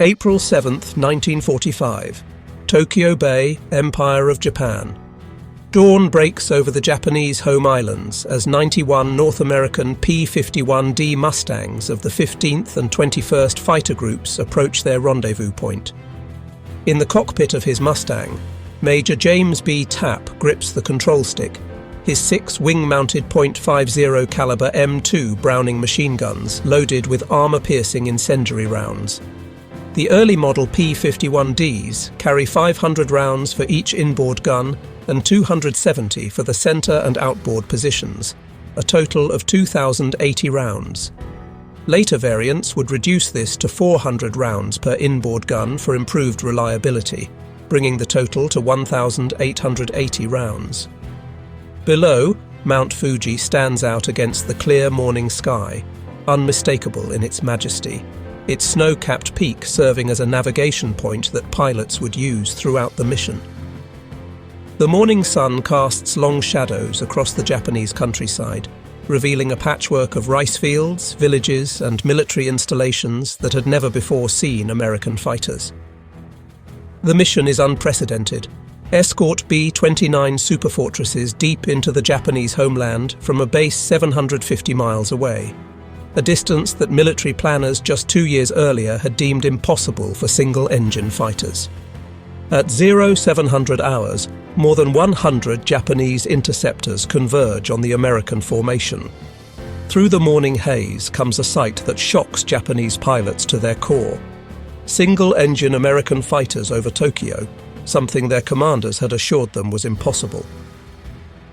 April 7, 1945. Tokyo Bay, Empire of Japan. Dawn breaks over the Japanese home islands as 91 North American P-51D Mustangs of the 15th and 21st Fighter Groups approach their rendezvous point. In the cockpit of his Mustang, Major James B. Tapp grips the control stick, his 6 wing-mounted .50 caliber M2 Browning machine guns loaded with armor-piercing incendiary rounds. The early model P-51Ds carry 500 rounds for each inboard gun and 270 for the center and outboard positions, a total of 2,080 rounds. Later variants would reduce this to 400 rounds per inboard gun for improved reliability, bringing the total to 1,880 rounds. Below, Mount Fuji stands out against the clear morning sky, unmistakable in its majesty, its snow-capped peak serving as a navigation point that pilots would use throughout the mission. The morning sun casts long shadows across the Japanese countryside, revealing a patchwork of rice fields, villages, and military installations that had never before seen American fighters. The mission is unprecedented. Escort B-29 superfortresses deep into the Japanese homeland from a base 750 miles away, a distance that military planners just 2 years earlier had deemed impossible for single-engine fighters. At 0700 hours, more than 100 Japanese interceptors converge on the American formation. Through the morning haze comes a sight that shocks Japanese pilots to their core. Single-engine American fighters over Tokyo, something their commanders had assured them was impossible.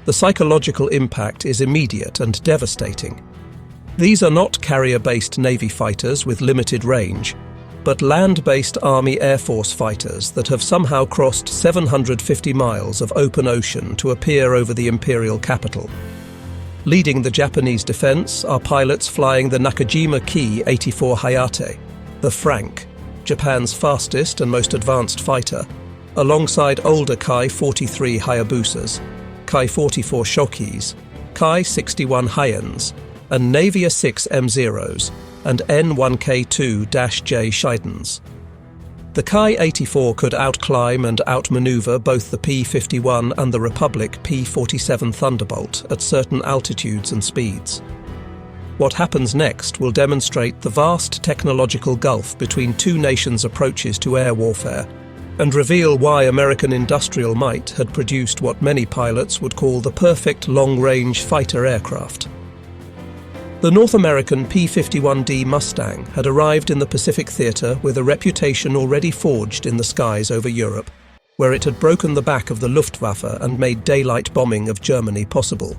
The psychological impact is immediate and devastating. These are not carrier-based Navy fighters with limited range, but land-based Army Air Force fighters that have somehow crossed 750 miles of open ocean to appear over the imperial capital. Leading the Japanese defense are pilots flying the Nakajima Ki-84 Hayate, the Frank, Japan's fastest and most advanced fighter, alongside older Ki-43 Hayabusas, Ki-44 Shokis, Ki-61 Hyans, and Navia 6 M0s, and N1K2-J Shidens. The Ki-84 could outclimb and outmaneuver both the P-51 and the Republic P-47 Thunderbolt at certain altitudes and speeds. What happens next will demonstrate the vast technological gulf between two nations' approaches to air warfare, and reveal why American industrial might had produced what many pilots would call the perfect long-range fighter aircraft. The North American P-51D Mustang had arrived in the Pacific Theater with a reputation already forged in the skies over Europe, where it had broken the back of the Luftwaffe and made daylight bombing of Germany possible.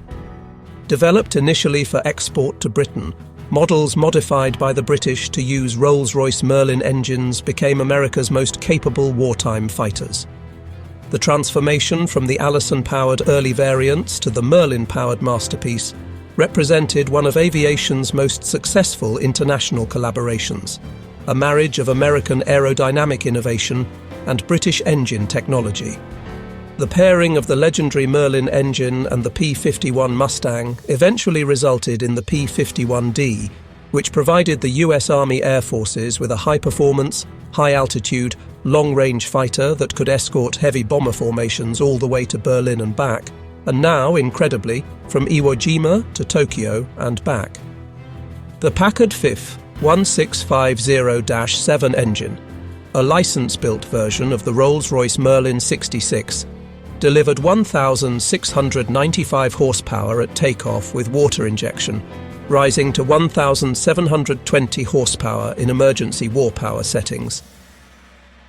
Developed initially for export to Britain, models modified by the British to use Rolls-Royce Merlin engines became America's most capable wartime fighters. The transformation from the Allison-powered early variants to the Merlin-powered masterpiece represented one of aviation's most successful international collaborations, a marriage of American aerodynamic innovation and British engine technology. The pairing of the legendary Merlin engine and the P-51 Mustang eventually resulted in the P-51D, which provided the US Army Air Forces with a high-performance, high-altitude, long-range fighter that could escort heavy bomber formations all the way to Berlin and back, and now, incredibly, from Iwo Jima to Tokyo and back. The Packard FIF 1650-7 engine, a license-built version of the Rolls-Royce Merlin 66, delivered 1,695 horsepower at takeoff with water injection, rising to 1,720 horsepower in emergency war power settings.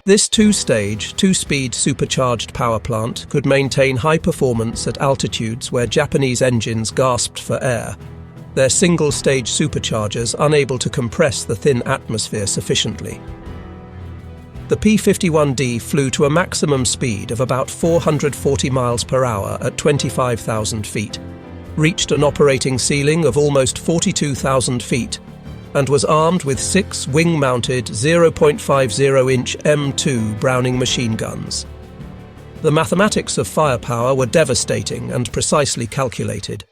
This two-stage, two-speed supercharged power plant could maintain high performance at altitudes where Japanese engines gasped for air, their single-stage superchargers unable to compress the thin atmosphere sufficiently. The P-51D flew to a maximum speed of about 440 miles per hour at 25,000 feet, reached an operating ceiling of almost 42,000 feet, and was armed with 6 wing-mounted 0.50-inch M2 Browning machine guns. The mathematics of firepower were devastating and precisely calculated.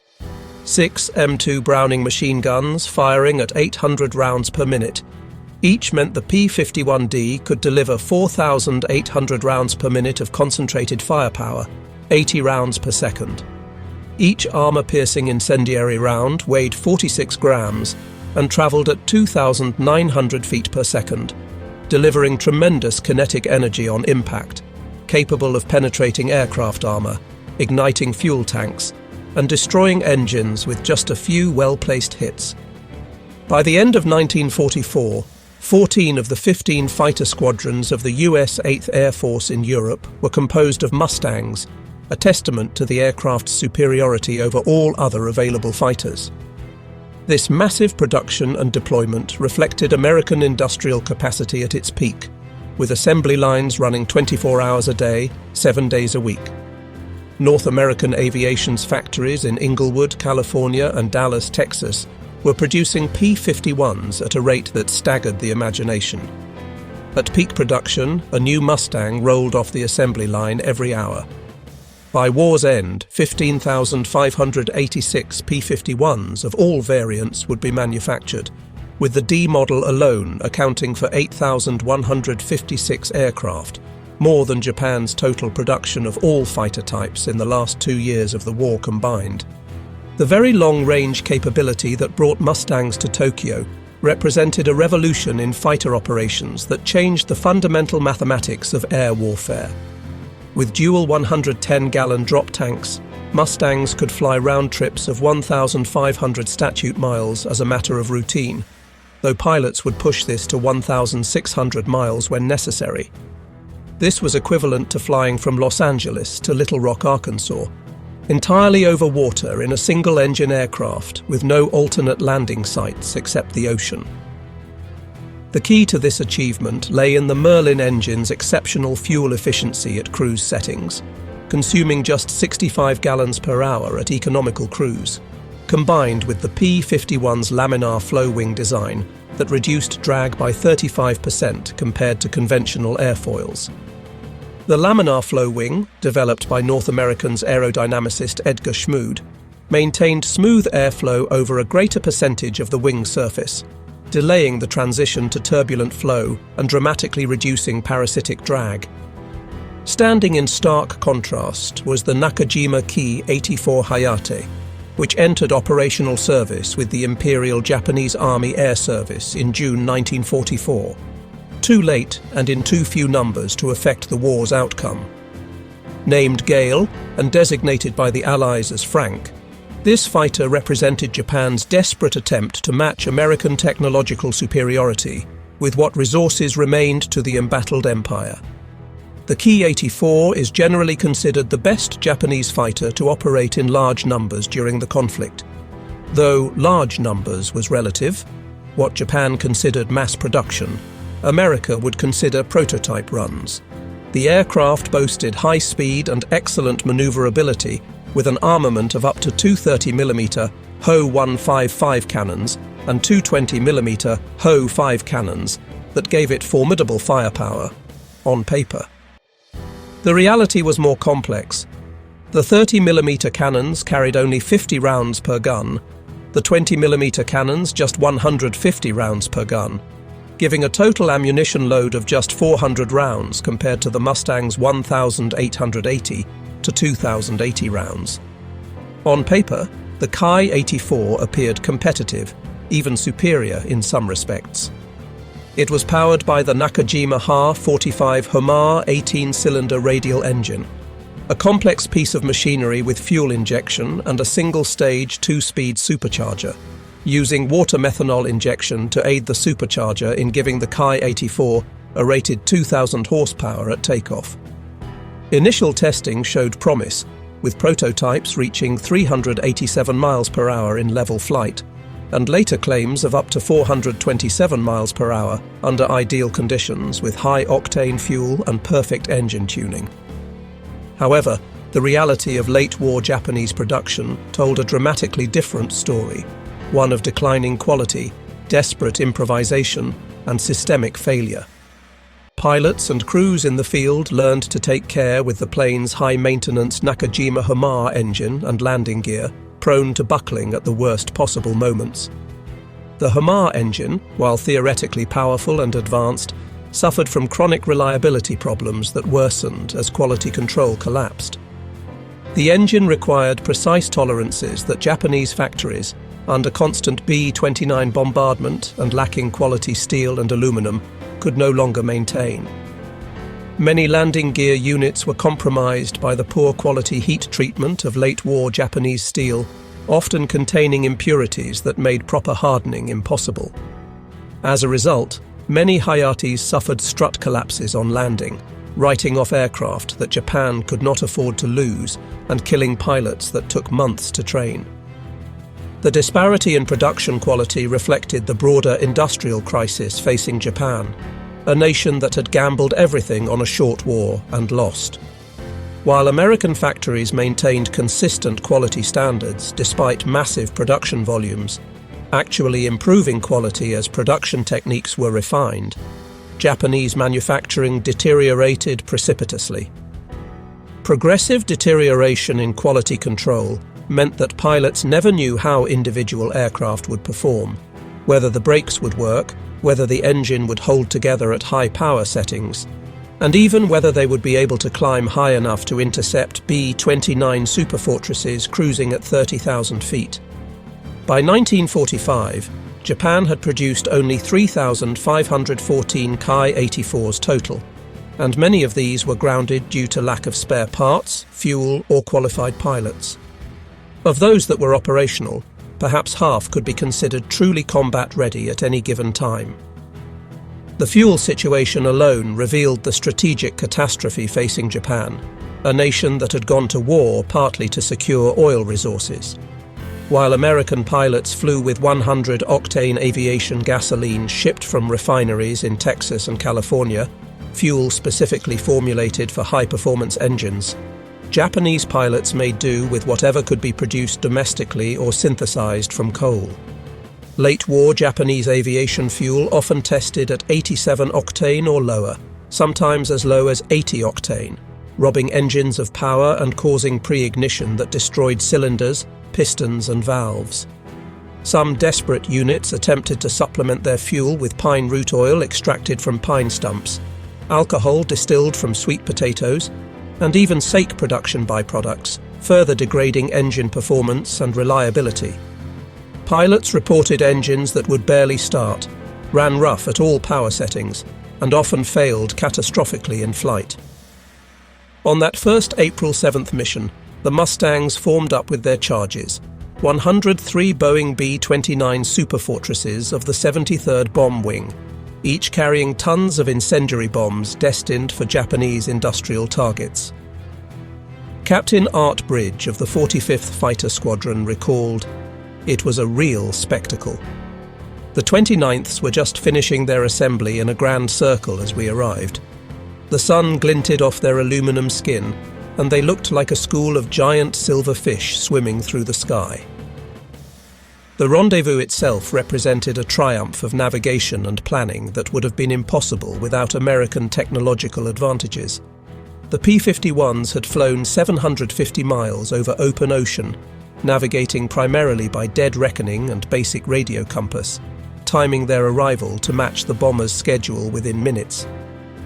6 M2 Browning machine guns firing at 800 rounds per minute, Each meant the P-51D could deliver 4,800 rounds per minute of concentrated firepower, 80 rounds per second. Each armor-piercing incendiary round weighed 46 grams and travelled at 2,900 feet per second, delivering tremendous kinetic energy on impact, capable of penetrating aircraft armor, igniting fuel tanks, and destroying engines with just a few well-placed hits. By the end of 1944, 14 of the 15 fighter squadrons of the US 8th Air Force in Europe were composed of Mustangs, a testament to the aircraft's superiority over all other available fighters. This massive production and deployment reflected American industrial capacity at its peak, with assembly lines running 24 hours a day, 7 days a week. North American aviation's factories in Inglewood, California and Dallas, Texas, were producing P-51s at a rate that staggered the imagination. At peak production, a new Mustang rolled off the assembly line every hour. By war's end, 15,586 P-51s of all variants would be manufactured, with the D model alone accounting for 8,156 aircraft, more than Japan's total production of all fighter types in the last 2 years of the war combined. The very long-range capability that brought Mustangs to Tokyo represented a revolution in fighter operations that changed the fundamental mathematics of air warfare. With dual 110-gallon drop tanks, Mustangs could fly round trips of 1,500 statute miles as a matter of routine, though pilots would push this to 1,600 miles when necessary. This was equivalent to flying from Los Angeles to Little Rock, Arkansas, entirely over water in a single-engine aircraft with no alternate landing sites except the ocean. The key to this achievement lay in the Merlin engine's exceptional fuel efficiency at cruise settings, consuming just 65 gallons per hour at economical cruise, combined with the P-51's laminar flow wing design that reduced drag by 35% compared to conventional airfoils. The laminar flow wing, developed by North American's aerodynamicist Edgar Schmood, maintained smooth airflow over a greater percentage of the wing surface, delaying the transition to turbulent flow and dramatically reducing parasitic drag. Standing in stark contrast was the Nakajima Ki-84 Hayate, which entered operational service with the Imperial Japanese Army Air Service in June 1944. Too late and in too few numbers to affect the war's outcome. Named Gale and designated by the Allies as Frank, this fighter represented Japan's desperate attempt to match American technological superiority with what resources remained to the embattled empire. The Ki-84 is generally considered the best Japanese fighter to operate in large numbers during the conflict. Though large numbers was relative, what Japan considered mass production, America would consider prototype runs. The aircraft boasted high speed and excellent maneuverability, with an armament of up to 230mm HO-155 cannons and 220mm HO-5 cannons that gave it formidable firepower, on paper. The reality was more complex. The 30mm cannons carried only 50 rounds per gun, the 20mm cannons just 150 rounds per gun, giving a total ammunition load of just 400 rounds compared to the Mustang's 1,880 to 2,080 rounds. On paper, the Ki-84 appeared competitive, even superior in some respects. It was powered by the Nakajima Ha-45 Homar 18-cylinder radial engine, a complex piece of machinery with fuel injection and a single-stage 2-speed supercharger, using water methanol injection to aid the supercharger in giving the Ki-84 a rated 2,000 horsepower at takeoff. Initial testing showed promise, with prototypes reaching 387 miles per hour in level flight, and later claims of up to 427 miles per hour under ideal conditions with high-octane fuel and perfect engine tuning. However, the reality of late-war Japanese production told a dramatically different story, one of declining quality, desperate improvisation, and systemic failure. Pilots and crews in the field learned to take care with the plane's high-maintenance Nakajima Homar engine and landing gear, prone to buckling at the worst possible moments. The HAMA engine, while theoretically powerful and advanced, suffered from chronic reliability problems that worsened as quality control collapsed. The engine required precise tolerances that Japanese factories, under constant B-29 bombardment and lacking quality steel and aluminum, could no longer maintain. Many landing gear units were compromised by the poor quality heat treatment of late-war Japanese steel, often containing impurities that made proper hardening impossible. As a result, many Hayatis suffered strut collapses on landing, writing off aircraft that Japan could not afford to lose and killing pilots that took months to train. The disparity in production quality reflected the broader industrial crisis facing Japan, a nation that had gambled everything on a short war and lost. While American factories maintained consistent quality standards despite massive production volumes, actually improving quality as production techniques were refined, Japanese manufacturing deteriorated precipitously. Progressive deterioration in quality control meant that pilots never knew how individual aircraft would perform, whether the brakes would work, whether the engine would hold together at high power settings, and even whether they would be able to climb high enough to intercept B-29 superfortresses cruising at 30,000 feet. By 1945, Japan had produced only 3,514 Ki-84s total, and many of these were grounded due to lack of spare parts, fuel, or qualified pilots. Of those that were operational, perhaps half could be considered truly combat-ready at any given time. The fuel situation alone revealed the strategic catastrophe facing Japan, a nation that had gone to war partly to secure oil resources. While American pilots flew with 100-octane aviation gasoline shipped from refineries in Texas and California, fuel specifically formulated for high-performance engines, Japanese pilots made do with whatever could be produced domestically or synthesized from coal. Late-war Japanese aviation fuel often tested at 87 octane or lower, sometimes as low as 80 octane, robbing engines of power and causing pre-ignition that destroyed cylinders, pistons and valves. Some desperate units attempted to supplement their fuel with pine root oil extracted from pine stumps, alcohol distilled from sweet potatoes, and even sake production byproducts, further degrading engine performance and reliability. Pilots reported engines that would barely start, ran rough at all power settings, and often failed catastrophically in flight. On that first April 7th mission, the Mustangs formed up with their charges, 103 Boeing B-29 superfortresses of the 73rd Bomb Wing, each carrying tons of incendiary bombs destined for Japanese industrial targets. Captain Art Bridge of the 45th Fighter Squadron recalled, "It was a real spectacle. The 29ths were just finishing their assembly in a grand circle as we arrived. The sun glinted off their aluminum skin, and they looked like a school of giant silver fish swimming through the sky." The rendezvous itself represented a triumph of navigation and planning that would have been impossible without American technological advantages. The P-51s had flown 750 miles over open ocean, navigating primarily by dead reckoning and basic radio compass, timing their arrival to match the bomber's schedule within minutes.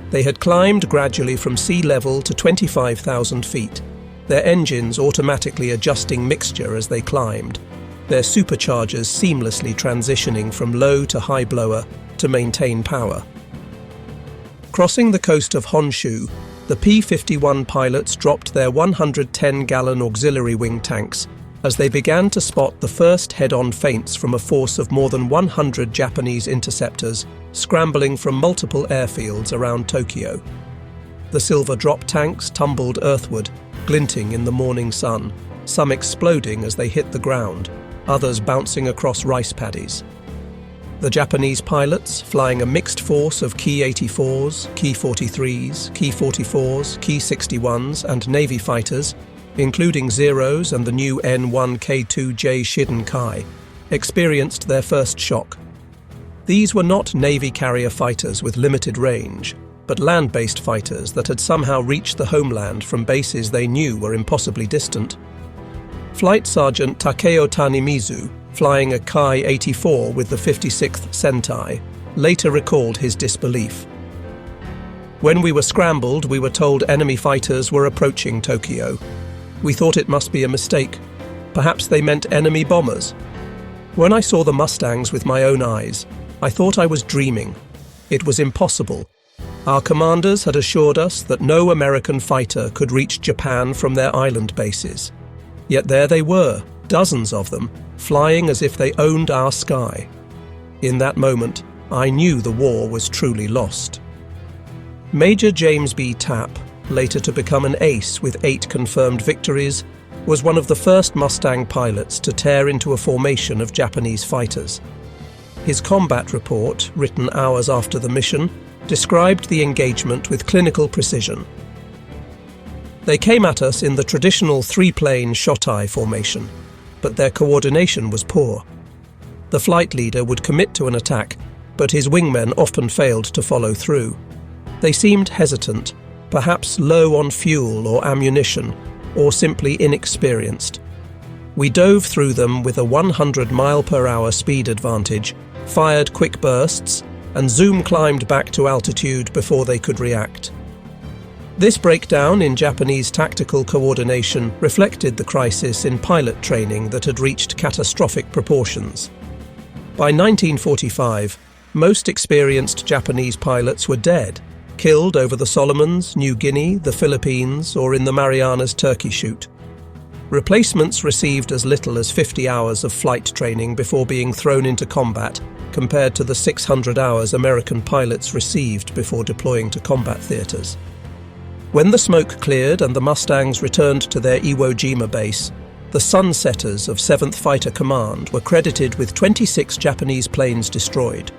They had climbed gradually from sea level to 25,000 feet, their engines automatically adjusting mixture as they climbed, their superchargers seamlessly transitioning from low to high blower to maintain power. Crossing the coast of Honshu, the P-51 pilots dropped their 110-gallon auxiliary wing tanks as they began to spot the first head-on feints from a force of more than 100 Japanese interceptors scrambling from multiple airfields around Tokyo. The silver drop tanks tumbled earthward, glinting in the morning sun, some exploding as they hit the ground, others bouncing across rice paddies. The Japanese pilots, flying a mixed force of Ki-84s, Ki-43s, Ki-44s, Ki-61s and Navy fighters, including Zeros and the new N-1K2J Shidenkai, experienced their first shock. These were not Navy carrier fighters with limited range, but land-based fighters that had somehow reached the homeland from bases they knew were impossibly distant. Flight Sergeant Takeo Tanimizu, flying a Ki-84 with the 56th Sentai, later recalled his disbelief. When we were scrambled, we were told enemy fighters were approaching Tokyo. We thought it must be a mistake. Perhaps they meant enemy bombers. When I saw the Mustangs with my own eyes, I thought I was dreaming. It was impossible. Our commanders had assured us that no American fighter could reach Japan from their island bases. Yet there they were, dozens of them, flying as if they owned our sky. In that moment, I knew the war was truly lost. Major James B. Tapp, later to become an ace with 8 confirmed victories, was one of the first Mustang pilots to tear into a formation of Japanese fighters. His combat report, written hours after the mission, described the engagement with clinical precision. They came at us in the traditional 3-plane shot-eye formation, but their coordination was poor. The flight leader would commit to an attack, but his wingmen often failed to follow through. They seemed hesitant, perhaps low on fuel or ammunition, or simply inexperienced. We dove through them with a 100-mile-per-hour speed advantage, fired quick bursts, and zoom climbed back to altitude before they could react. This breakdown in Japanese tactical coordination reflected the crisis in pilot training that had reached catastrophic proportions. By 1945, most experienced Japanese pilots were dead, killed over the Solomons, New Guinea, the Philippines, or in the Marianas Turkey Shoot. Replacements received as little as 50 hours of flight training before being thrown into combat, compared to the 600 hours American pilots received before deploying to combat theaters. When the smoke cleared and the Mustangs returned to their Iwo Jima base, the Sunsetters of 7th Fighter Command were credited with 26 Japanese planes destroyed,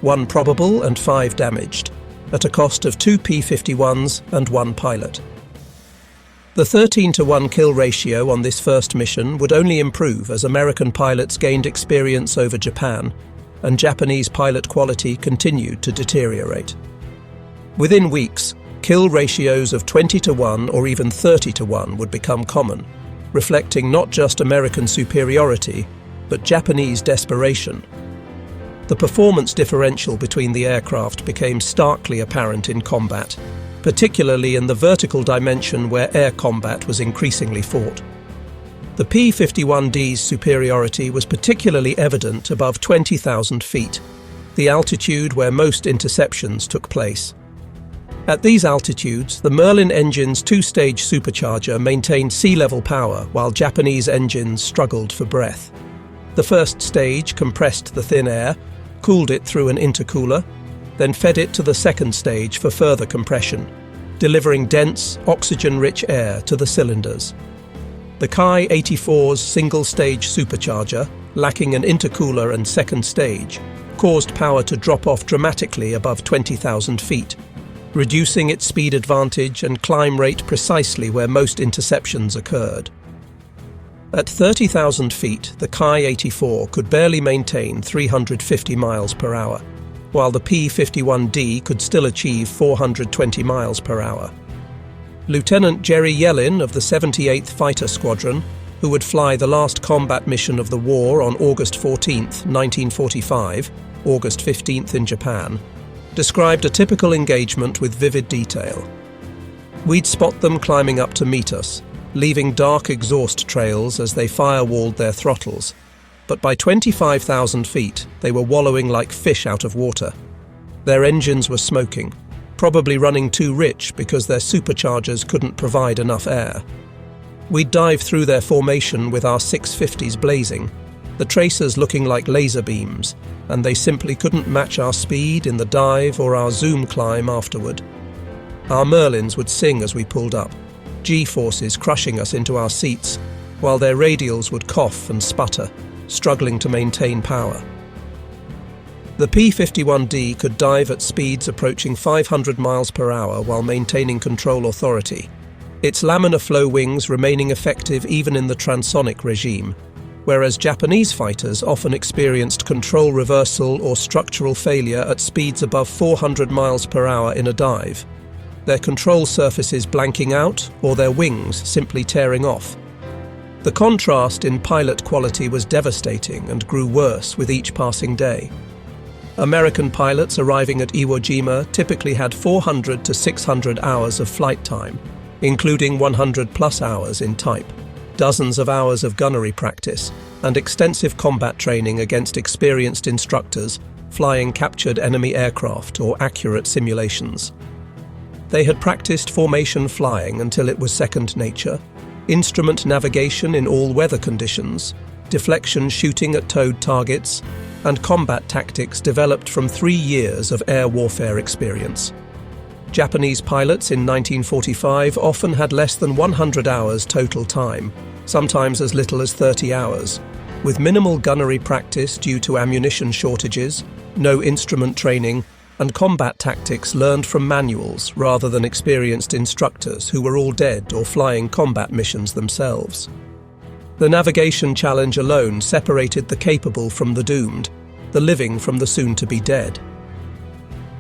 1 probable and 5 damaged, at a cost of 2 P-51s and 1 pilot. The 13-to-1 kill ratio on this first mission would only improve as American pilots gained experience over Japan, and Japanese pilot quality continued to deteriorate. Within weeks, kill ratios of 20-to-1 or even 30-to-1 would become common, reflecting not just American superiority, but Japanese desperation. The performance differential between the aircraft became starkly apparent in combat, particularly in the vertical dimension where air combat was increasingly fought. The P-51D's superiority was particularly evident above 20,000 feet, the altitude where most interceptions took place. At these altitudes, the Merlin engine's 2-stage supercharger maintained sea-level power while Japanese engines struggled for breath. The first stage compressed the thin air, cooled it through an intercooler, then fed it to the second stage for further compression, delivering dense, oxygen-rich air to the cylinders. The Ki-84's single-stage supercharger, lacking an intercooler and second stage, caused power to drop off dramatically above 20,000 feet, reducing its speed advantage and climb rate precisely where most interceptions occurred. At 30,000 feet, the Ki-84 could barely maintain 350 miles per hour, while the P-51D could still achieve 420 miles per hour. Lieutenant Jerry Yellin of the 78th Fighter Squadron, who would fly the last combat mission of the war on August 14, 1945, August 15th in Japan, described a typical engagement with vivid detail. We'd spot them climbing up to meet us, leaving dark exhaust trails as they firewalled their throttles, but by 25,000 feet they were wallowing like fish out of water. Their engines were smoking, probably running too rich because their superchargers couldn't provide enough air. We'd dive through their formation with our 650s blazing, the tracers looking like laser beams, and they simply couldn't match our speed in the dive or our zoom climb afterward. Our Merlins would sing as we pulled up, G-forces crushing us into our seats, while their radials would cough and sputter, struggling to maintain power. The P-51D could dive at speeds approaching 500 miles per hour while maintaining control authority, its laminar flow wings remaining effective even in the transonic regime, whereas Japanese fighters often experienced control reversal or structural failure at speeds above 400 miles per hour in a dive, their control surfaces blanking out or their wings simply tearing off. The contrast in pilot quality was devastating and grew worse with each passing day. American pilots arriving at Iwo Jima typically had 400 to 600 hours of flight time, including 100+ hours in type, dozens of hours of gunnery practice, and extensive combat training against experienced instructors flying captured enemy aircraft or accurate simulations. They had practiced formation flying until it was second nature, instrument navigation in all weather conditions, deflection shooting at towed targets, and combat tactics developed from 3 years of air warfare experience. Japanese pilots in 1945 often had less than 100 hours total time, sometimes as little as 30 hours, with minimal gunnery practice due to ammunition shortages, no instrument training, and combat tactics learned from manuals rather than experienced instructors who were all dead or flying combat missions themselves. The navigation challenge alone separated the capable from the doomed, the living from the soon-to-be dead.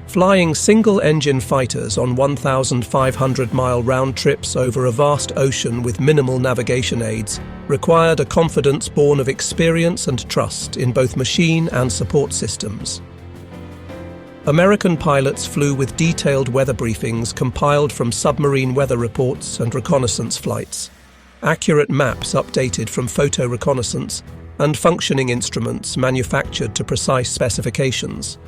Flying single-engine fighters on 1,500-mile round trips over a vast ocean with minimal navigation aids required a confidence born of experience and trust in both machine and support systems. American pilots flew with detailed weather briefings compiled from submarine weather reports and reconnaissance flights, accurate maps updated from photo reconnaissance, and functioning instruments manufactured to precise specifications.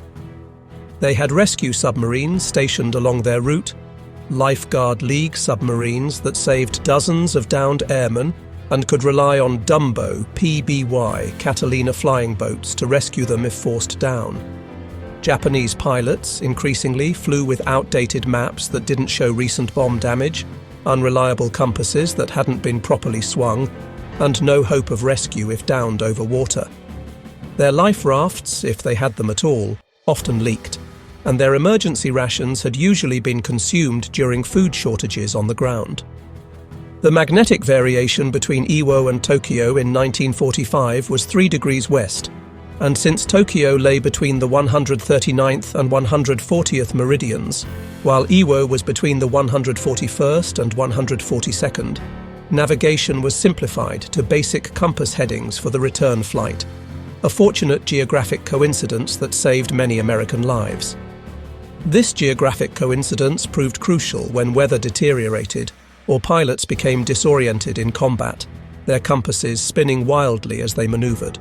They had rescue submarines stationed along their route, Lifeguard League submarines that saved dozens of downed airmen and could rely on Dumbo PBY Catalina flying boats to rescue them if forced down. Japanese pilots increasingly flew with outdated maps that didn't show recent bomb damage, unreliable compasses that hadn't been properly swung, and no hope of rescue if downed over water. Their life rafts, if they had them at all, often leaked, and their emergency rations had usually been consumed during food shortages on the ground. The magnetic variation between Iwo and Tokyo in 1945 was 3 degrees west, and since Tokyo lay between the 139th and 140th meridians, while Iwo was between the 141st and 142nd, navigation was simplified to basic compass headings for the return flight, a fortunate geographic coincidence that saved many American lives. This geographic coincidence proved crucial when weather deteriorated or pilots became disoriented in combat, their compasses spinning wildly as they maneuvered.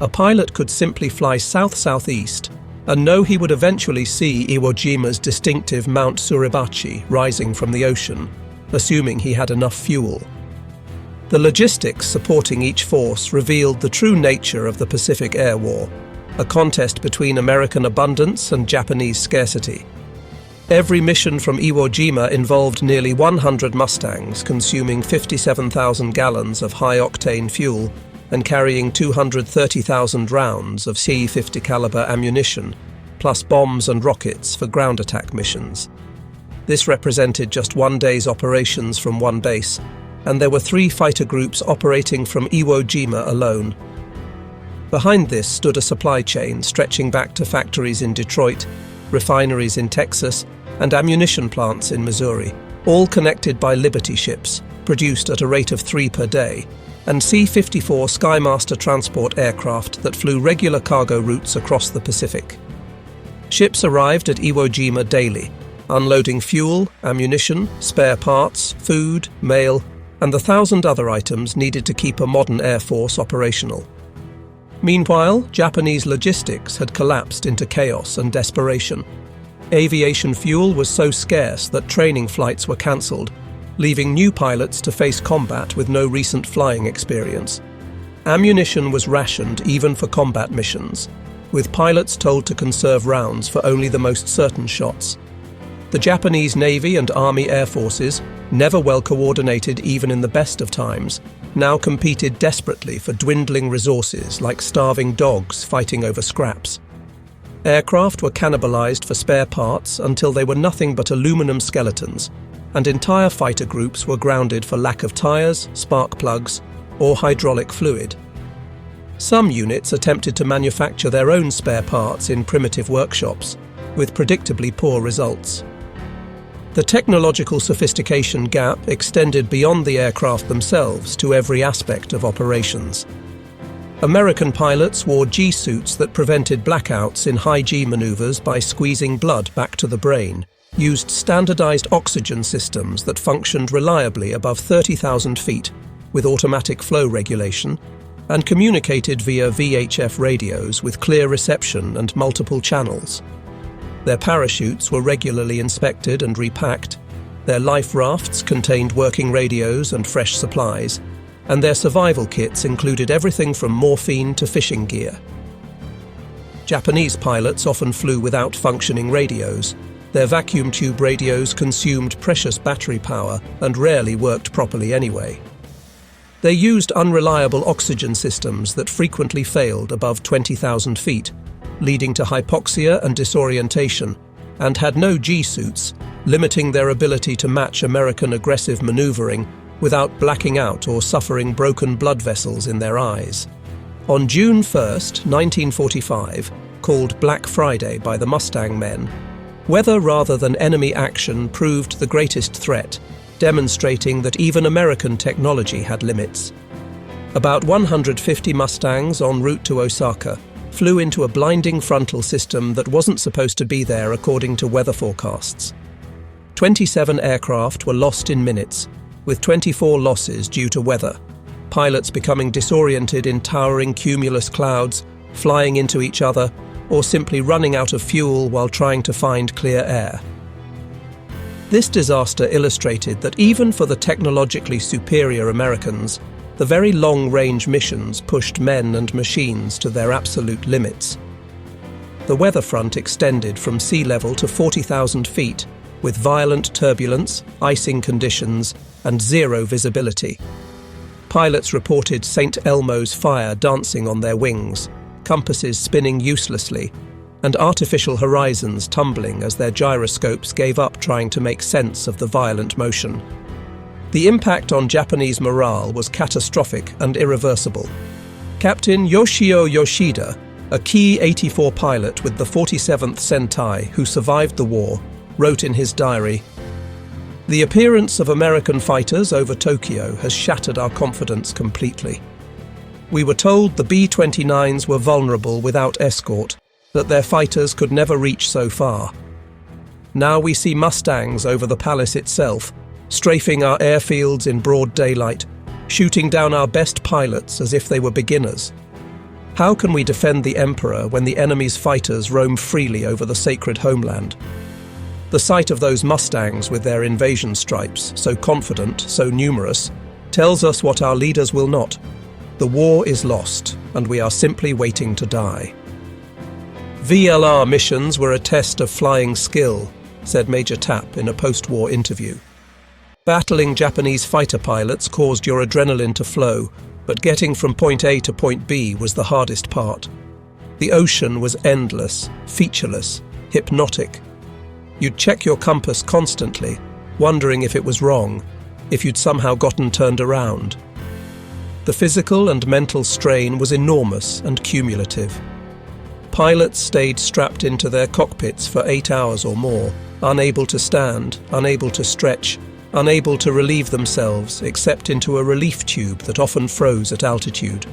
A pilot could simply fly south-southeast and know he would eventually see Iwo Jima's distinctive Mount Suribachi rising from the ocean, assuming he had enough fuel. The logistics supporting each force revealed the true nature of the Pacific Air War, a contest between American abundance and Japanese scarcity. Every mission from Iwo Jima involved nearly 100 Mustangs consuming 57,000 gallons of high-octane fuel and carrying 230,000 rounds of C-50 caliber ammunition, plus bombs and rockets for ground attack missions. This represented just one day's operations from one base, and there were 3 fighter groups operating from Iwo Jima alone. Behind this stood a supply chain stretching back to factories in Detroit, refineries in Texas, and ammunition plants in Missouri, all connected by Liberty ships, produced at a rate of 3 per day, and C-54 Skymaster transport aircraft that flew regular cargo routes across the Pacific. Ships arrived at Iwo Jima daily, unloading fuel, ammunition, spare parts, food, mail, and the 1,000 other items needed to keep a modern air force operational. Meanwhile, Japanese logistics had collapsed into chaos and desperation. Aviation fuel was so scarce that training flights were cancelled, leaving new pilots to face combat with no recent flying experience. Ammunition was rationed even for combat missions, with pilots told to conserve rounds for only the most certain shots. The Japanese Navy and Army Air Forces, never well coordinated even in the best of times, now competed desperately for dwindling resources like starving dogs fighting over scraps. Aircraft were cannibalized for spare parts until they were nothing but aluminum skeletons, and entire fighter groups were grounded for lack of tires, spark plugs, or hydraulic fluid. Some units attempted to manufacture their own spare parts in primitive workshops, with predictably poor results. The technological sophistication gap extended beyond the aircraft themselves to every aspect of operations. American pilots wore G-suits that prevented blackouts in high-G maneuvers by squeezing blood back to the brain, used standardized oxygen systems that functioned reliably above 30,000 feet with automatic flow regulation, and communicated via VHF radios with clear reception and multiple channels. Their parachutes were regularly inspected and repacked, their life rafts contained working radios and fresh supplies, and their survival kits included everything from morphine to fishing gear. Japanese pilots often flew without functioning radios. Their vacuum tube radios consumed precious battery power and rarely worked properly anyway. They used unreliable oxygen systems that frequently failed above 20,000 feet, leading to hypoxia and disorientation, and had no G-suits, limiting their ability to match American aggressive maneuvering without blacking out or suffering broken blood vessels in their eyes. On June 1, 1945, called Black Friday by the Mustang men, weather rather than enemy action proved the greatest threat, demonstrating that even American technology had limits. About 150 Mustangs en route to Osaka flew into a blinding frontal system that wasn't supposed to be there according to weather forecasts. 27 aircraft were lost in minutes, with 24 losses due to weather, pilots becoming disoriented in towering cumulus clouds, flying into each other, or simply running out of fuel while trying to find clear air. This disaster illustrated that even for the technologically superior Americans, the very long-range missions pushed men and machines to their absolute limits. The weather front extended from sea level to 40,000 feet, with violent turbulence, icing conditions, and zero visibility. Pilots reported St. Elmo's fire dancing on their wings, compasses spinning uselessly, and artificial horizons tumbling as their gyroscopes gave up trying to make sense of the violent motion. The impact on Japanese morale was catastrophic and irreversible. Captain Yoshio Yoshida, a key 84 pilot with the 47th Sentai who survived the war, wrote in his diary, "The appearance of American fighters over Tokyo has shattered our confidence completely. We were told the B-29s were vulnerable without escort, that their fighters could never reach so far. Now we see Mustangs over the palace itself, strafing our airfields in broad daylight, shooting down our best pilots as if they were beginners. How can we defend the Emperor when the enemy's fighters roam freely over the sacred homeland? The sight of those Mustangs with their invasion stripes, so confident, so numerous, tells us what our leaders will not. The war is lost, and we are simply waiting to die." VLR missions were a test of flying skill, said Major Tapp in a post-war interview. Battling Japanese fighter pilots caused your adrenaline to flow, but getting from point A to point B was the hardest part. The ocean was endless, featureless, hypnotic. You'd check your compass constantly, wondering if it was wrong, if you'd somehow gotten turned around. The physical and mental strain was enormous and cumulative. Pilots stayed strapped into their cockpits for 8 hours or more, unable to stand, unable to stretch, unable to relieve themselves except into a relief tube that often froze at altitude.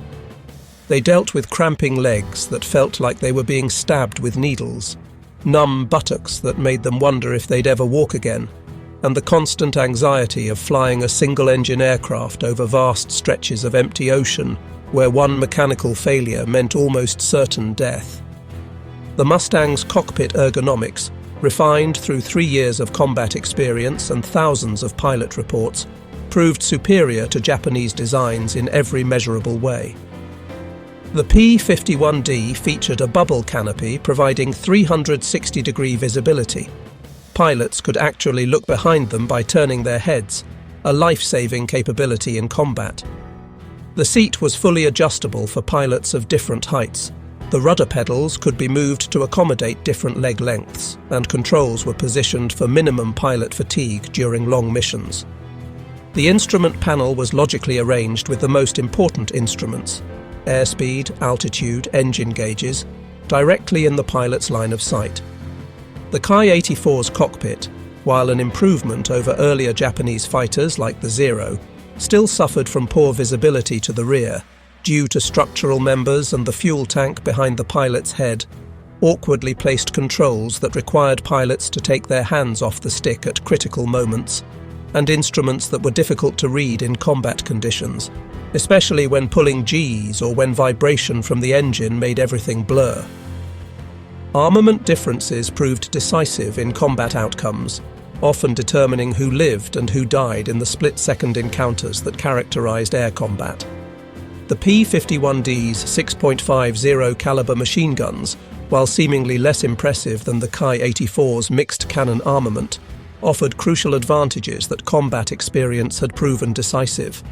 They dealt with cramping legs that felt like they were being stabbed with needles, numb buttocks that made them wonder if they'd ever walk again, and the constant anxiety of flying a single-engine aircraft over vast stretches of empty ocean where one mechanical failure meant almost certain death. The Mustang's cockpit ergonomics, refined through 3 years of combat experience and thousands of pilot reports, proved superior to Japanese designs in every measurable way. The P-51D featured a bubble canopy providing 360-degree visibility. Pilots could actually look behind them by turning their heads, a life-saving capability in combat. The seat was fully adjustable for pilots of different heights. The rudder pedals could be moved to accommodate different leg lengths, and controls were positioned for minimum pilot fatigue during long missions. The instrument panel was logically arranged with the most important instruments, airspeed, altitude, engine gauges, directly in the pilot's line of sight. The Ki-84's cockpit, while an improvement over earlier Japanese fighters like the Zero still suffered from poor visibility to the rear due to structural members and the fuel tank behind the pilot's head, awkwardly placed controls that required pilots to take their hands off the stick at critical moments, and instruments that were difficult to read in combat conditions, especially when pulling Gs or when vibration from the engine made everything blur. Armament differences proved decisive in combat outcomes, often determining who lived and who died in the split-second encounters that characterized air combat. The P-51D's 6.50 caliber machine guns, while seemingly less impressive than the Ki-84's mixed cannon armament, offered crucial advantages that combat experience had proven decisive.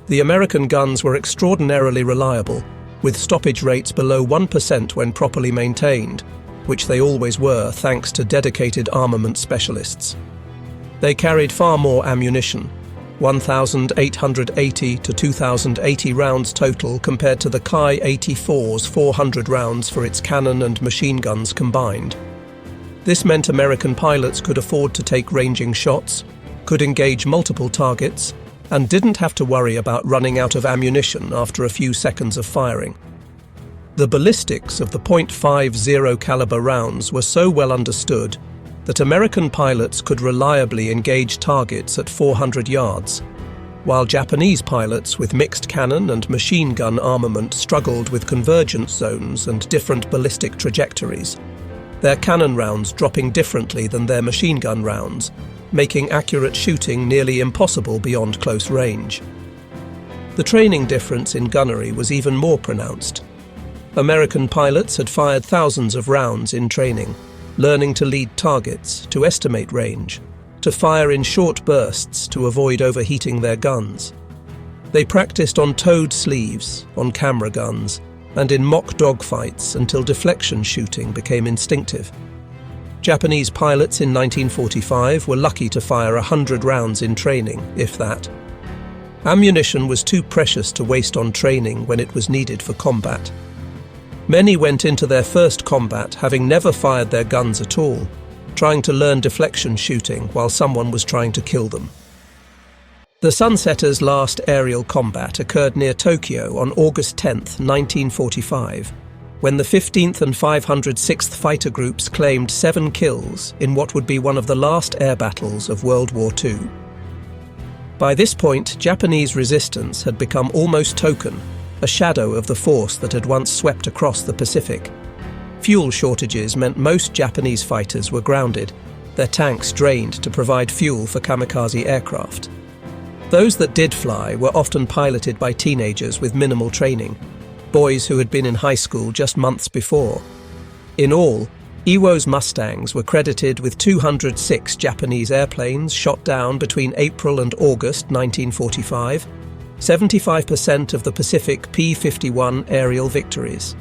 The American guns were extraordinarily reliable, with stoppage rates below 1% when properly maintained, which they always were thanks to dedicated armament specialists. They carried far more ammunition, 1,880 to 2,080 rounds total compared to the Ki-84's 400 rounds for its cannon and machine guns combined. This meant American pilots could afford to take ranging shots, could engage multiple targets, and didn't have to worry about running out of ammunition after a few seconds of firing. The ballistics of the .50 caliber rounds were so well understood that American pilots could reliably engage targets at 400 yards, while Japanese pilots with mixed cannon and machine gun armament struggled with convergence zones and different ballistic trajectories, their cannon rounds dropping differently than their machine gun rounds, making accurate shooting nearly impossible beyond close range. The training difference in gunnery was even more pronounced. American pilots had fired thousands of rounds in training, learning to lead targets, to estimate range, to fire in short bursts to avoid overheating their guns. They practiced on towed sleeves, on camera guns, and in mock dogfights until deflection shooting became instinctive. Japanese pilots in 1945 were lucky to fire 100 rounds in training, if that. Ammunition was too precious to waste on training when it was needed for combat. Many went into their first combat having never fired their guns at all, trying to learn deflection shooting while someone was trying to kill them. The Sunsetter's last aerial combat occurred near Tokyo on August 10, 1945, when the 15th and 506th Fighter Groups claimed 7 kills in what would be one of the last air battles of World War II. By this point, Japanese resistance had become almost token, a shadow of the force that had once swept across the Pacific. Fuel shortages meant most Japanese fighters were grounded, their tanks drained to provide fuel for kamikaze aircraft. Those that did fly were often piloted by teenagers with minimal training, boys who had been in high school just months before. In all, Iwo's Mustangs were credited with 206 Japanese airplanes shot down between April and August 1945, 75% of the Pacific P-51 aerial victories.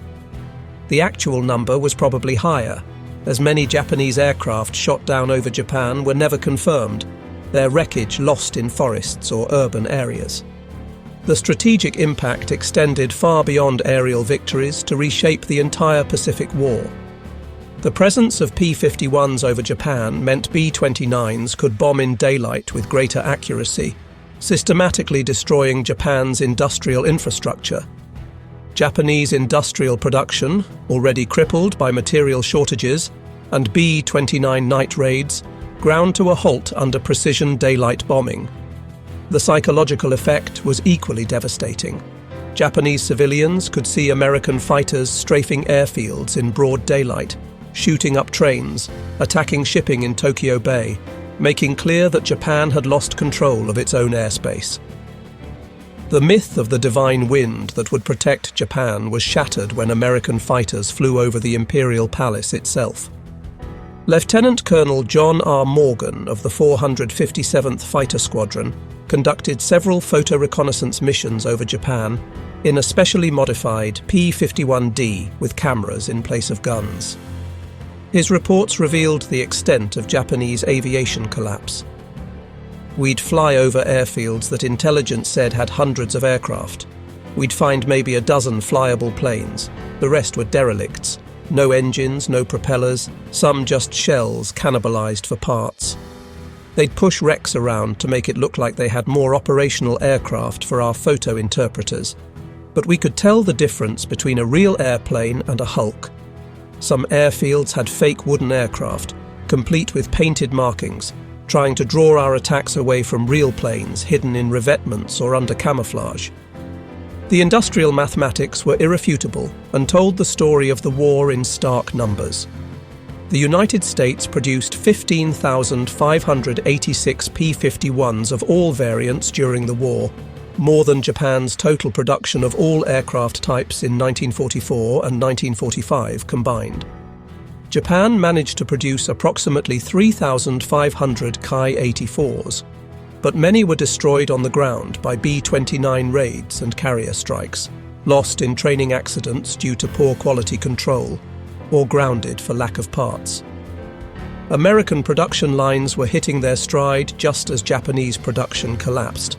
The actual number was probably higher, as many Japanese aircraft shot down over Japan were never confirmed, their wreckage lost in forests or urban areas. The strategic impact extended far beyond aerial victories to reshape the entire Pacific War. The presence of P-51s over Japan meant B-29s could bomb in daylight with greater accuracy, systematically destroying Japan's industrial infrastructure. Japanese industrial production, already crippled by material shortages, and B-29 night raids, ground to a halt under precision daylight bombing. The psychological effect was equally devastating. Japanese civilians could see American fighters strafing airfields in broad daylight, shooting up trains, attacking shipping in Tokyo Bay, making clear that Japan had lost control of its own airspace. The myth of the divine wind that would protect Japan was shattered when American fighters flew over the Imperial Palace itself. Lieutenant Colonel John R. Morgan of the 457th Fighter Squadron conducted several photo reconnaissance missions over Japan in a specially modified P-51D with cameras in place of guns. His reports revealed the extent of Japanese aviation collapse. We'd fly over airfields that intelligence said had hundreds of aircraft. We'd find maybe a dozen flyable planes. The rest were derelicts. No engines, no propellers, some just shells cannibalized for parts. They'd push wrecks around to make it look like they had more operational aircraft for our photo interpreters, but we could tell the difference between a real airplane and a hulk. Some airfields had fake wooden aircraft, complete with painted markings, trying to draw our attacks away from real planes hidden in revetments or under camouflage. The industrial mathematics were irrefutable and told the story of the war in stark numbers. The United States produced 15,586 P-51s of all variants during the war, more than Japan's total production of all aircraft types in 1944 and 1945 combined. Japan managed to produce approximately 3,500 Ki-84s, but many were destroyed on the ground by B-29 raids and carrier strikes, lost in training accidents due to poor quality control, or grounded for lack of parts. American production lines were hitting their stride just as Japanese production collapsed.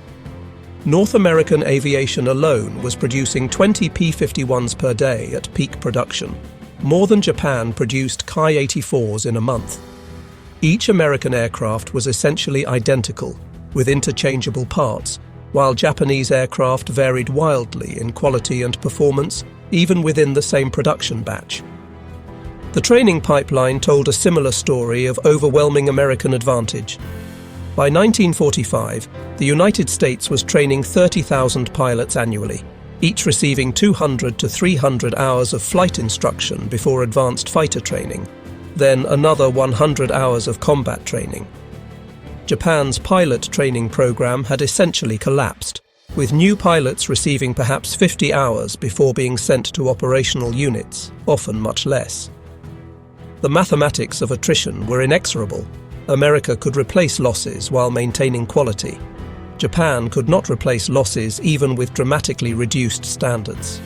North American aviation alone was producing 20 P-51s per day at peak production, more than Japan produced Ki-84s in a month. Each American aircraft was essentially identical, with interchangeable parts, while Japanese aircraft varied wildly in quality and performance, even within the same production batch. The training pipeline told a similar story of overwhelming American advantage. By 1945, the United States was training 30,000 pilots annually, each receiving 200 to 300 hours of flight instruction before advanced fighter training, then another 100 hours of combat training. Japan's pilot training program had essentially collapsed, with new pilots receiving perhaps 50 hours before being sent to operational units, often much less. The mathematics of attrition were inexorable. America could replace losses while maintaining quality. Japan could not replace losses even with dramatically reduced standards.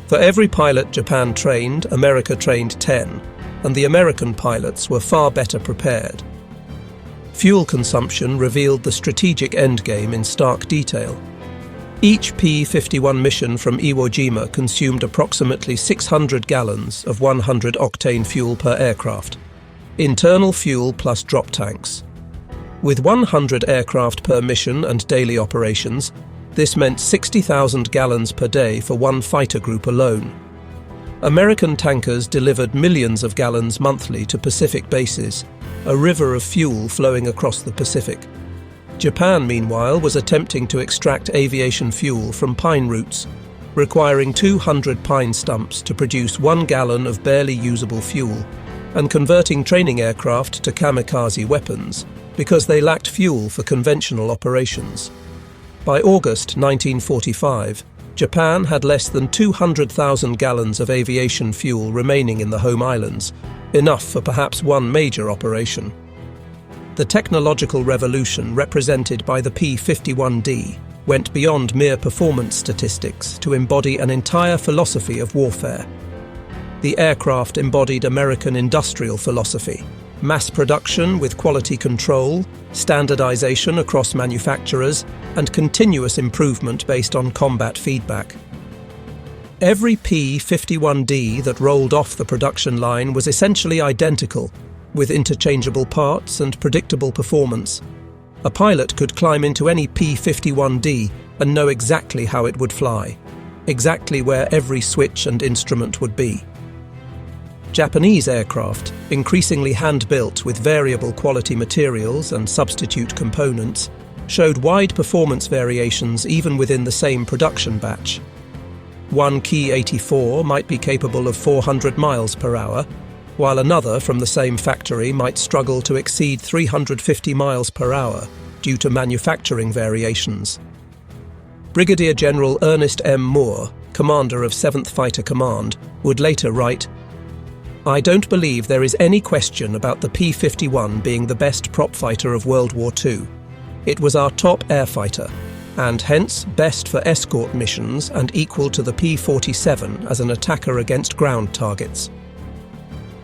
For every pilot Japan trained, America trained 10, and the American pilots were far better prepared. Fuel consumption revealed the strategic endgame in stark detail. Each P-51 mission from Iwo Jima consumed approximately 600 gallons of 100-octane fuel per aircraft, internal fuel plus drop tanks. With 100 aircraft per mission and daily operations, this meant 60,000 gallons per day for one fighter group alone. American tankers delivered millions of gallons monthly to Pacific bases, a river of fuel flowing across the Pacific. Japan, meanwhile, was attempting to extract aviation fuel from pine roots, requiring 200 pine stumps to produce 1 gallon of barely usable fuel, and converting training aircraft to kamikaze weapons because they lacked fuel for conventional operations. By August 1945, Japan had less than 200,000 gallons of aviation fuel remaining in the home islands, enough for perhaps one major operation. The technological revolution represented by the P-51D went beyond mere performance statistics to embody an entire philosophy of warfare. The aircraft embodied American industrial philosophy: mass production with quality control, standardization across manufacturers, and continuous improvement based on combat feedback. Every P-51D that rolled off the production line was essentially identical, with interchangeable parts and predictable performance. A pilot could climb into any P-51D and know exactly how it would fly, exactly where every switch and instrument would be. Japanese aircraft, increasingly hand-built with variable quality materials and substitute components, showed wide performance variations even within the same production batch. One Ki-84 might be capable of 400 miles per hour, while another from the same factory might struggle to exceed 350 miles per hour due to manufacturing variations. Brigadier General Ernest M. Moore, commander of 7th Fighter Command, would later write, "I don't believe there is any question about the P-51 being the best prop fighter of World War II. It was our top air fighter, and hence best for escort missions and equal to the P-47 as an attacker against ground targets."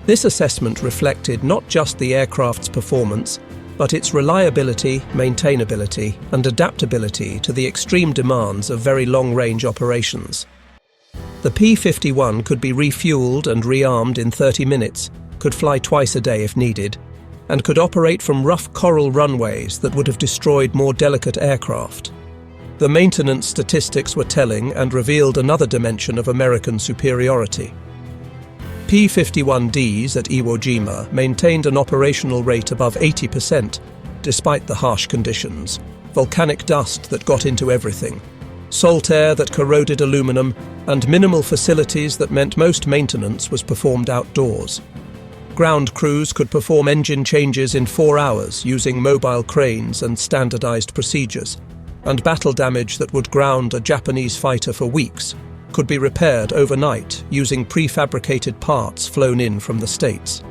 This assessment reflected not just the aircraft's performance, but its reliability, maintainability, and adaptability to the extreme demands of very long-range operations. The P-51 could be refueled and rearmed in 30 minutes, could fly twice a day if needed, and could operate from rough coral runways that would have destroyed more delicate aircraft. The maintenance statistics were telling and revealed another dimension of American superiority. P-51Ds at Iwo Jima maintained an operational rate above 80%, despite the harsh conditions, volcanic dust that got into everything, salt air that corroded aluminum, and minimal facilities that meant most maintenance was performed outdoors. Ground crews could perform engine changes in 4 hours using mobile cranes and standardized procedures, and battle damage that would ground a Japanese fighter for weeks could be repaired overnight using prefabricated parts flown in from the States.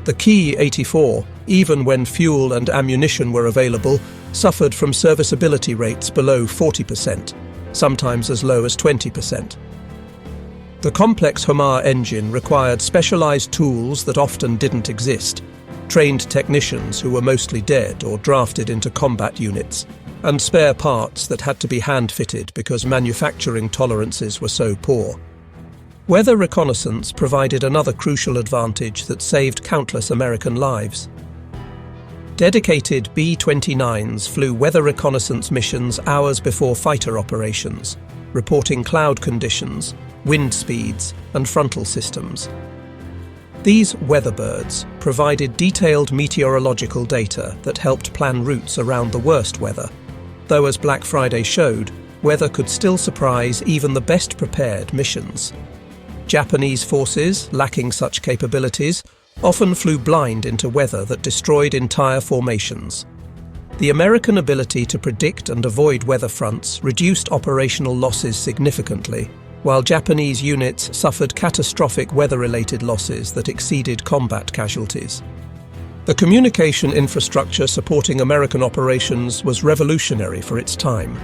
The Ki-84, even when fuel and ammunition were available, suffered from serviceability rates below 40%, sometimes as low as 20%. The complex Homar engine required specialized tools that often didn't exist, trained technicians who were mostly dead or drafted into combat units, and spare parts that had to be hand-fitted because manufacturing tolerances were so poor. Weather reconnaissance provided another crucial advantage that saved countless American lives. Dedicated B-29s flew weather reconnaissance missions hours before fighter operations, reporting cloud conditions, wind speeds, and frontal systems. These weatherbirds provided detailed meteorological data that helped plan routes around the worst weather, though as Black Friday showed, weather could still surprise even the best prepared missions. Japanese forces, lacking such capabilities, often flew blind into weather that destroyed entire formations. The American ability to predict and avoid weather fronts reduced operational losses significantly, while Japanese units suffered catastrophic weather-related losses that exceeded combat casualties. The communication infrastructure supporting American operations was revolutionary for its time.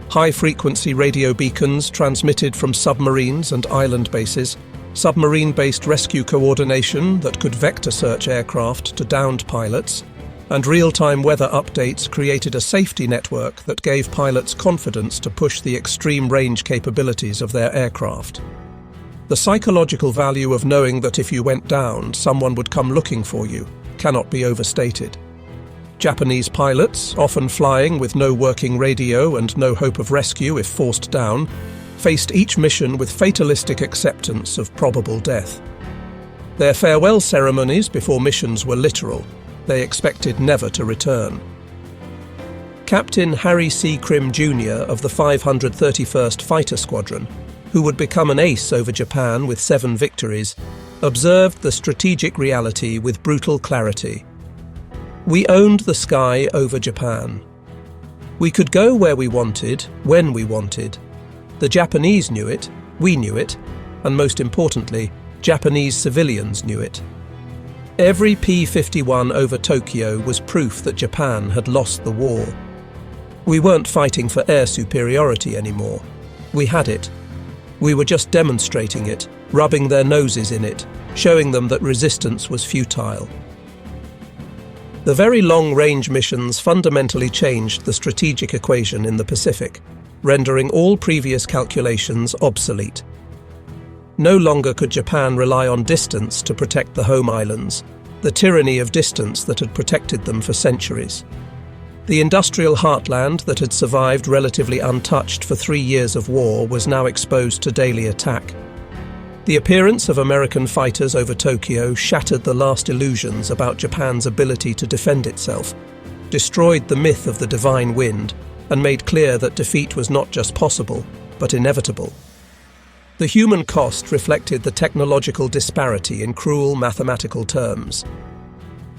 High-frequency radio beacons transmitted from submarines and island bases, submarine-based rescue coordination that could vector search aircraft to downed pilots, and real-time weather updates created a safety network that gave pilots confidence to push the extreme range capabilities of their aircraft. The psychological value of knowing that if you went down, someone would come looking for you cannot be overstated. Japanese pilots, often flying with no working radio and no hope of rescue if forced down, faced each mission with fatalistic acceptance of probable death. Their farewell ceremonies before missions were literal. They expected never to return. Captain Harry C. Krim Jr. of the 531st Fighter Squadron, who would become an ace over Japan with 7 victories, observed the strategic reality with brutal clarity. We owned the sky over Japan. We could go where we wanted, when we wanted. The Japanese knew it, we knew it, and most importantly, Japanese civilians knew it. Every P-51 over Tokyo was proof that Japan had lost the war. We weren't fighting for air superiority anymore. We had it. We were just demonstrating it, rubbing their noses in it, showing them that resistance was futile. The very long-range missions fundamentally changed the strategic equation in the Pacific, rendering all previous calculations obsolete. No longer could Japan rely on distance to protect the home islands, the tyranny of distance that had protected them for centuries. The industrial heartland that had survived relatively untouched for 3 years of war was now exposed to daily attack. The appearance of American fighters over Tokyo shattered the last illusions about Japan's ability to defend itself, destroyed the myth of the divine wind, and made clear that defeat was not just possible, but inevitable. The human cost reflected the technological disparity in cruel mathematical terms.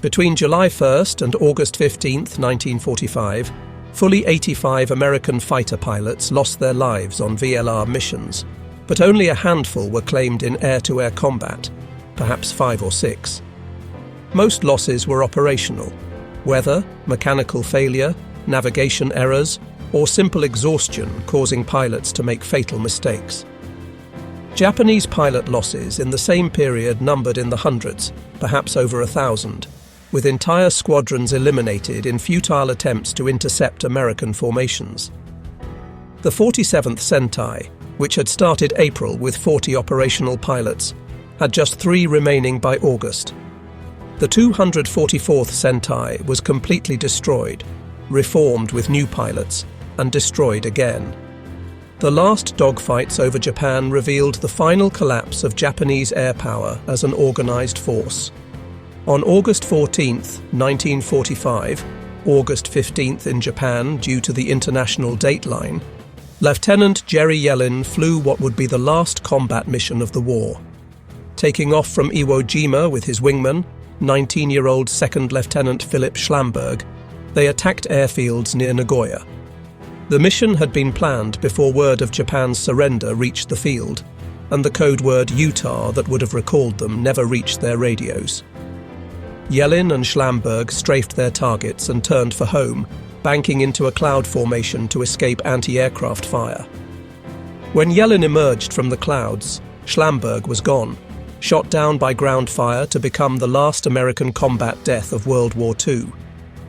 Between July 1st and August 15, 1945, fully 85 American fighter pilots lost their lives on VLR missions, but only a handful were claimed in air-to-air combat, perhaps 5 or 6. Most losses were operational: weather, mechanical failure, navigation errors, or simple exhaustion causing pilots to make fatal mistakes. Japanese pilot losses in the same period numbered in the hundreds, perhaps over 1,000, with entire squadrons eliminated in futile attempts to intercept American formations. The 47th Sentai, which had started April with 40 operational pilots, had just 3 remaining by August. The 244th Sentai was completely destroyed, reformed with new pilots, and destroyed again. The last dogfights over Japan revealed the final collapse of Japanese air power as an organized force. On August 14, 1945, August 15th in Japan due to the international dateline, Lieutenant Jerry Yellin flew what would be the last combat mission of the war. Taking off from Iwo Jima with his wingman, 19-year-old Second Lieutenant Philip Schlamberg, they attacked airfields near Nagoya. The mission had been planned before word of Japan's surrender reached the field, and the code word Utah that would have recalled them never reached their radios. Yellin and Schlamberg strafed their targets and turned for home, banking into a cloud formation to escape anti-aircraft fire. When Yellin emerged from the clouds, Schlamberg was gone, shot down by ground fire to become the last American combat death of World War II.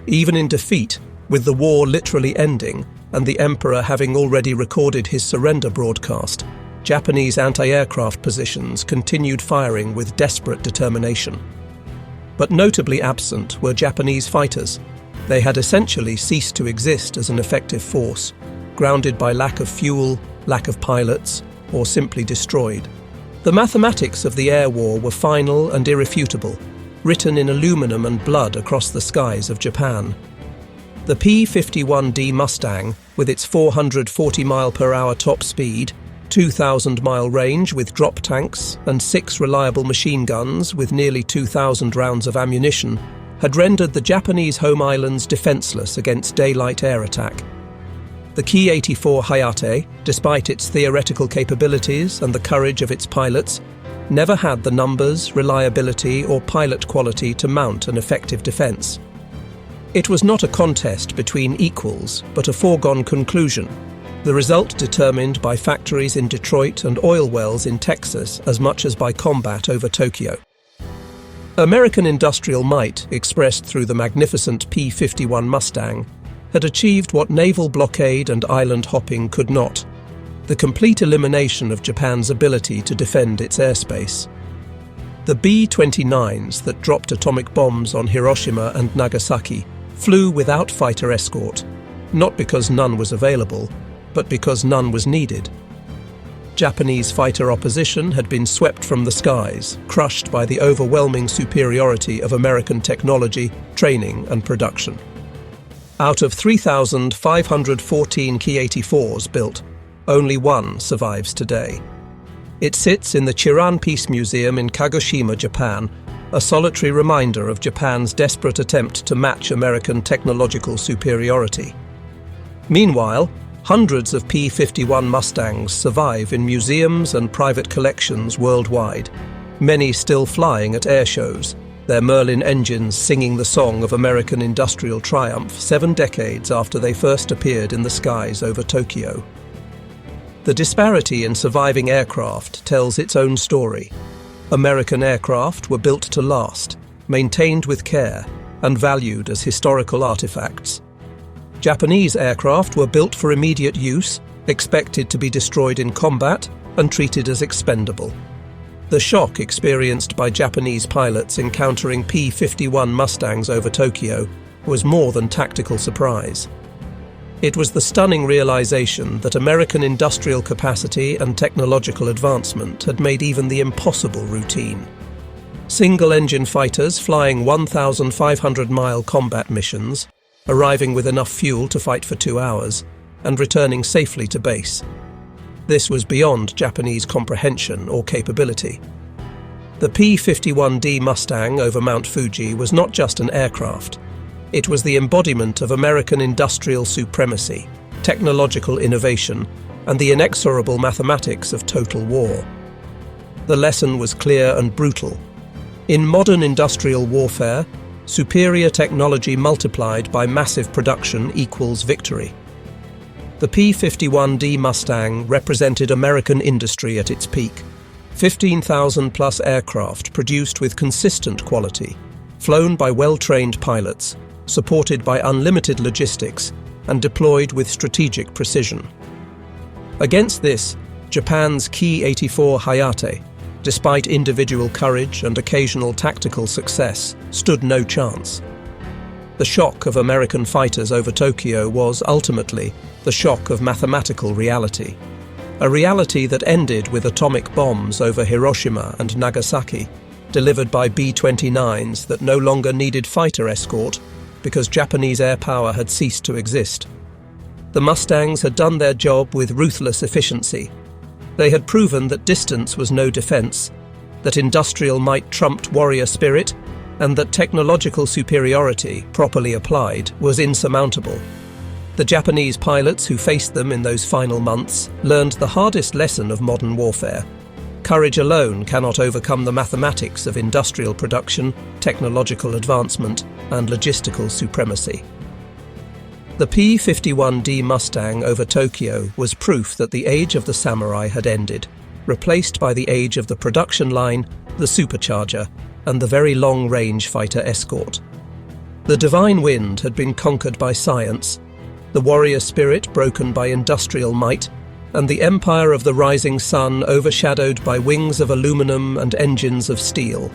Even in defeat, with the war literally ending and the Emperor having already recorded his surrender broadcast, Japanese anti-aircraft positions continued firing with desperate determination. But notably absent were Japanese fighters. They had essentially ceased to exist as an effective force, grounded by lack of fuel, lack of pilots, or simply destroyed. The mathematics of the air war were final and irrefutable, written in aluminum and blood across the skies of Japan. The P-51 Mustang, with its 440 mph top speed, 2,000-mile range with drop tanks, and 6 reliable machine guns with nearly 2,000 rounds of ammunition, had rendered the Japanese home islands defenseless against daylight air attack. The Ki-84 Hayate, despite its theoretical capabilities and the courage of its pilots, never had the numbers, reliability, or pilot quality to mount an effective defense. It was not a contest between equals, but a foregone conclusion, the result determined by factories in Detroit and oil wells in Texas as much as by combat over Tokyo. American industrial might, expressed through the magnificent P-51 Mustang, had achieved what naval blockade and island hopping could not: the complete elimination of Japan's ability to defend its airspace. The B-29s that dropped atomic bombs on Hiroshima and Nagasaki flew without fighter escort, not because none was available, but because none was needed. Japanese fighter opposition had been swept from the skies, crushed by the overwhelming superiority of American technology, training and production. Out of 3,514 Ki-84s built, only one survives today. It sits in the Chiran Peace Museum in Kagoshima, Japan, a solitary reminder of Japan's desperate attempt to match American technological superiority. Meanwhile, hundreds of P-51 Mustangs survive in museums and private collections worldwide, many still flying at air shows, their Merlin engines singing the song of American industrial triumph 7 decades after they first appeared in the skies over Tokyo. The disparity in surviving aircraft tells its own story. American aircraft were built to last, maintained with care, and valued as historical artifacts. Japanese aircraft were built for immediate use, expected to be destroyed in combat, and treated as expendable. The shock experienced by Japanese pilots encountering P-51 Mustangs over Tokyo was more than tactical surprise. It was the stunning realization that American industrial capacity and technological advancement had made even the impossible routine. Single-engine fighters flying 1,500-mile combat missions, arriving with enough fuel to fight for 2 hours, and returning safely to base. This was beyond Japanese comprehension or capability. The P-51 Mustang over Mount Fuji was not just an aircraft. It was the embodiment of American industrial supremacy, technological innovation, and the inexorable mathematics of total war. The lesson was clear and brutal. In modern industrial warfare, superior technology multiplied by massive production equals victory. The P-51 Mustang represented American industry at its peak. 15,000-plus aircraft produced with consistent quality, flown by well-trained pilots, supported by unlimited logistics, and deployed with strategic precision. Against this, Japan's Ki-84 Hayate, despite individual courage and occasional tactical success, stood no chance. The shock of American fighters over Tokyo was, ultimately, the shock of mathematical reality. A reality that ended with atomic bombs over Hiroshima and Nagasaki, delivered by B-29s that no longer needed fighter escort because Japanese air power had ceased to exist. The Mustangs had done their job with ruthless efficiency. They had proven that distance was no defense, that industrial might trumped warrior spirit, and that technological superiority, properly applied, was insurmountable. The Japanese pilots who faced them in those final months learned the hardest lesson of modern warfare. Courage alone cannot overcome the mathematics of industrial production, technological advancement, and logistical supremacy. The P-51D Mustang over Tokyo was proof that the age of the samurai had ended, replaced by the age of the production line, the supercharger, and the very long-range fighter escort. The divine wind had been conquered by science, the warrior spirit broken by industrial might, and the empire of the rising sun overshadowed by wings of aluminum and engines of steel.